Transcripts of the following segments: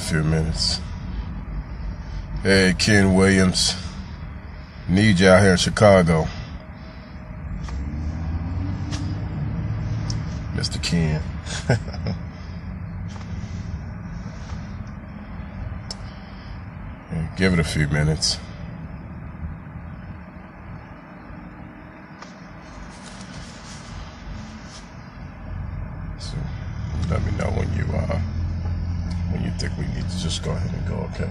a few minutes. Hey, Ken Williams. Need you out here in Chicago. Mr. Ken. Give it a few minutes. So let me know when you think we need to just go ahead and go, okay?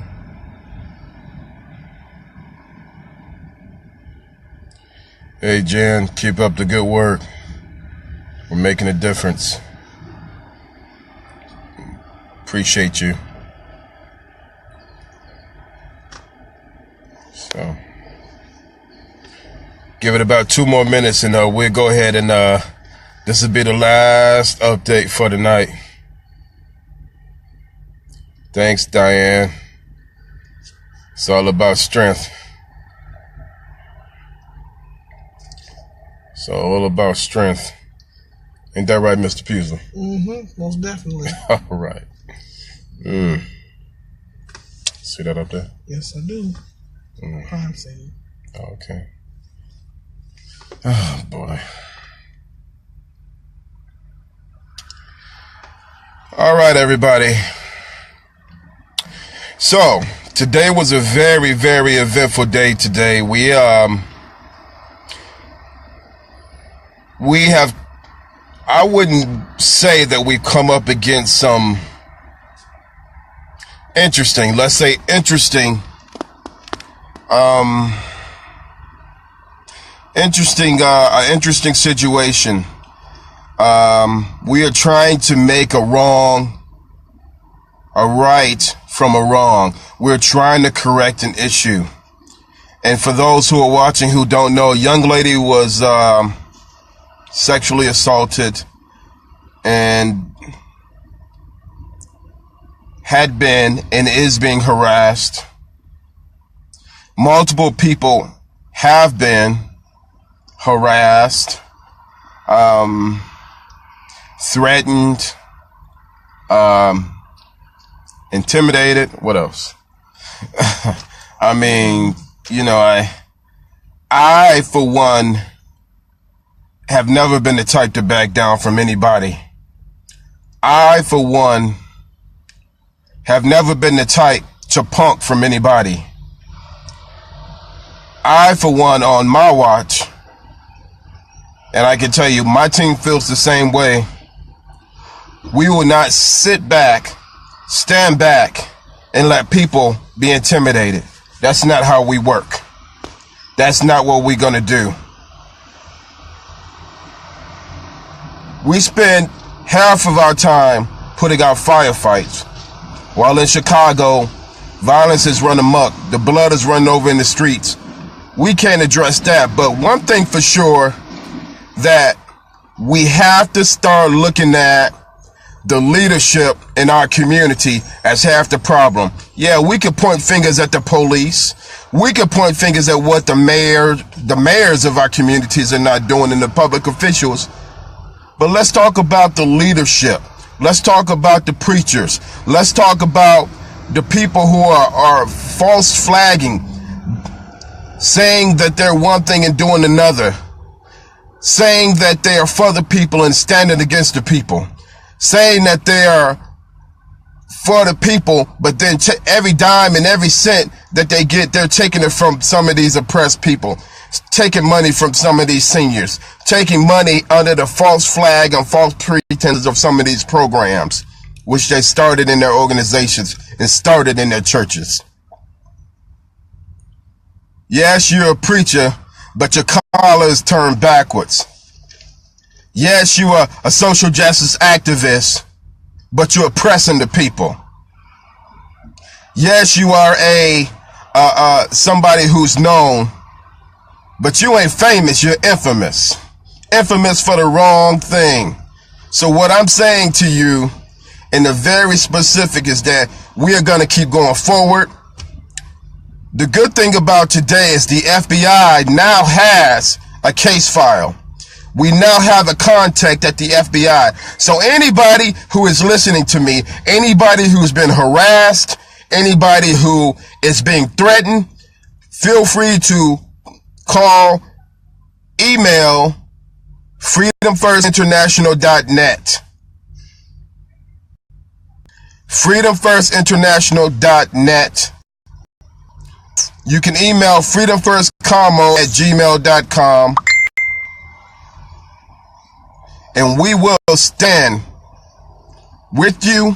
Hey Jen, keep up the good work. We're making a difference. Appreciate you. So, give it about 2 more minutes and we'll go ahead and this will be the last update for tonight. Thanks, Diane. It's all about strength. It's all about strength. Ain't that right, Mr. Pusley? Mm-hmm, most definitely. All right. See that up there? Yes, I do. Crime scene. Okay. Oh, boy. All right, everybody. So, today was a very, very eventful day today. We have, I wouldn't say that we've come up against some interesting, let's say interesting situation. We are trying to make a right from a wrong. We're trying to correct an issue. And for those who are watching who don't know, a young lady was sexually assaulted and had been and is being harassed. Multiple people have been harassed, threatened, intimidated. What else? I mean, you know, I for one have never been the type to back down from anybody. I for one have never been the type to punk from anybody. I for one, on my watch, and I can tell you my team feels the same way, we will not sit back, stand back, and let people be intimidated. That's not how we work. That's not what we're gonna do. We spend half of our time putting out firefights, while in Chicago, violence is run amok. The blood is running over in the streets. We can't address that, but one thing for sure, that we have to start looking at the leadership in our community as half the problem. Yeah, we could point fingers at the police. We could point fingers at what the mayors of our communities are not doing, and the public officials. But let's talk about the leadership. Let's talk about the preachers. Let's talk about the people who are false flagging, saying that they're one thing and doing another, saying that they are for the people and standing against the people, saying that they are for the people, but then every dime and every cent that they get, they're taking it from some of these oppressed people, taking money from some of these seniors, taking money under the false flag and false pretenses of some of these programs, which they started in their organizations and started in their churches. Yes, you're a preacher, but your collar is turned backwards. Yes, you are a social justice activist, but you're oppressing the people. Yes, you are somebody who's known, but you ain't famous, you're infamous. Infamous for the wrong thing. So what I'm saying to you, in the very specific, is that we are going to keep going forward. The good thing about today is the FBI now has a case file. We now have a contact at the FBI. So anybody who is listening to me, anybody who's been harassed, anybody who is being threatened, feel free to call, email freedomfirstinternational.net. freedomfirstinternational.net. You can email freedomfirstcommo@gmail.com. And we will stand with you.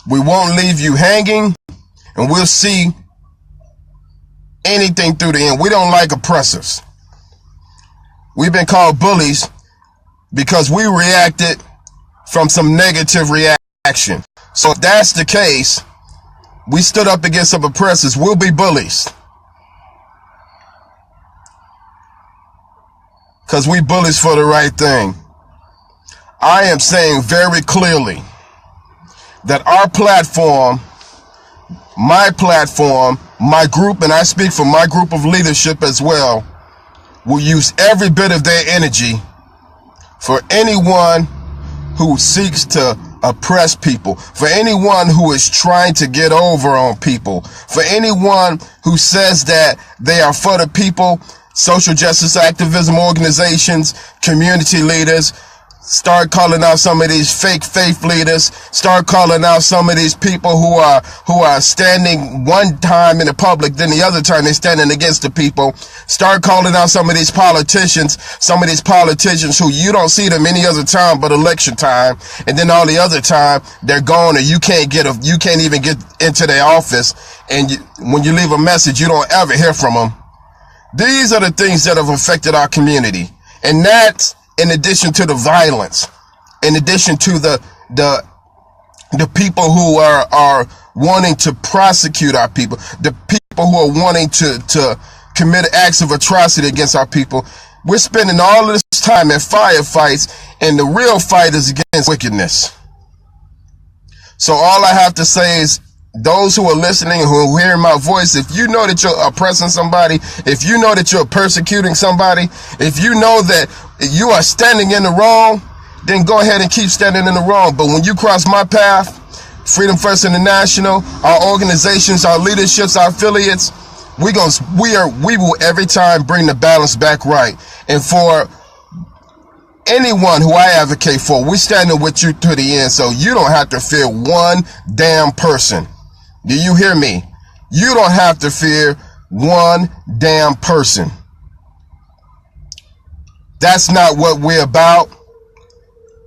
We won't leave you hanging. And we'll see anything through the end. We don't like oppressors. We've been called bullies because we reacted from some negative reaction. So if that's the case, we stood up against some oppressors, we'll be bullies. Because we bullies for the right thing. I am saying very clearly that our platform, my group, and I speak for my group of leadership as well, will use every bit of their energy for anyone who seeks to oppress people, for anyone who is trying to get over on people, for anyone who says that they are for the people, social justice activism organizations, community leaders. Start calling out some of these fake faith leaders. Start calling out some of these people who are standing one time in the public, then the other time they're standing against the people. Start calling out some of these politicians who you don't see them any other time but election time, and then all the other time they're gone, and you can't even get into their office, and when you leave a message, you don't ever hear from them. These are the things that have affected our community, and that's in addition to the violence, in addition to the people who are wanting to prosecute our people, the people who are wanting to commit acts of atrocity against our people. We're spending all of this time in firefights, and the real fight is against wickedness. So all I have to say is, those who are listening, who are hearing my voice, if you know that you're oppressing somebody, if you know that you're persecuting somebody, if you know that you are standing in the wrong, then go ahead and keep standing in the wrong. But when you cross my path, Freedom First International, our organizations, our leaderships, our affiliates, we will every time bring the balance back right. And for anyone who I advocate for, we're standing with you to the end, so you don't have to fear one damn person. Do you hear me? You don't have to fear one damn person. That's not what we're about.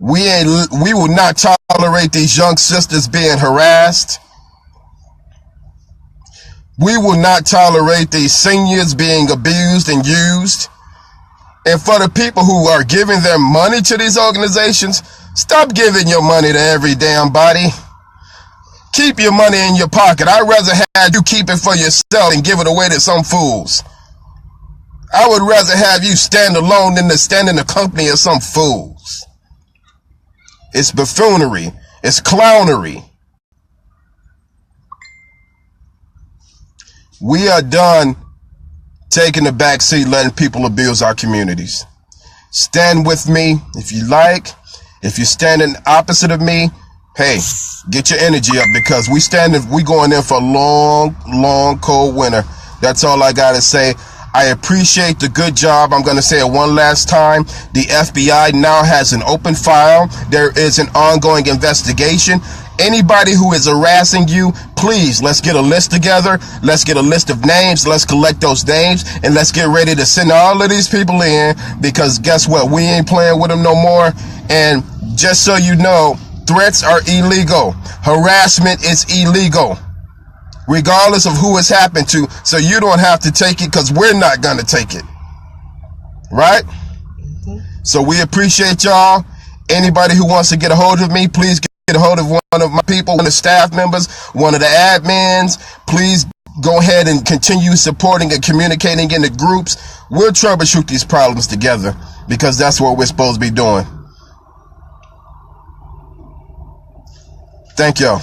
We will not tolerate these young sisters being harassed. We will not tolerate these seniors being abused and used. And for the people who are giving their money to these organizations, stop giving your money to every damn body. Keep your money in your pocket. I'd rather have you keep it for yourself and give it away to some fools. I would rather have you stand alone than to stand in the company of some fools. It's buffoonery. It's clownery. We are done taking the back seat, letting people abuse our communities. Stand with me if you like. If you're standing opposite of me, hey, get your energy up, because we going in for a long, long, cold winter. That's all I gotta say. I appreciate the good job. I'm gonna say it one last time. The FBI now has an open file. There is an ongoing investigation. Anybody who is harassing you, please, let's get a list together. Let's get a list of names. Let's collect those names, and let's get ready to send all of these people in, because guess what? We ain't playing with them no more. And just so you know, threats are illegal. Harassment is illegal, regardless of who it's happened to. So you don't have to take it, because we're not going to take it. Right? So we appreciate y'all. Anybody who wants to get a hold of me, please get a hold of one of my people, one of the staff members, one of the admins. Please go ahead and continue supporting and communicating in the groups. We'll troubleshoot these problems together, because that's what we're supposed to be doing. Thank y'all.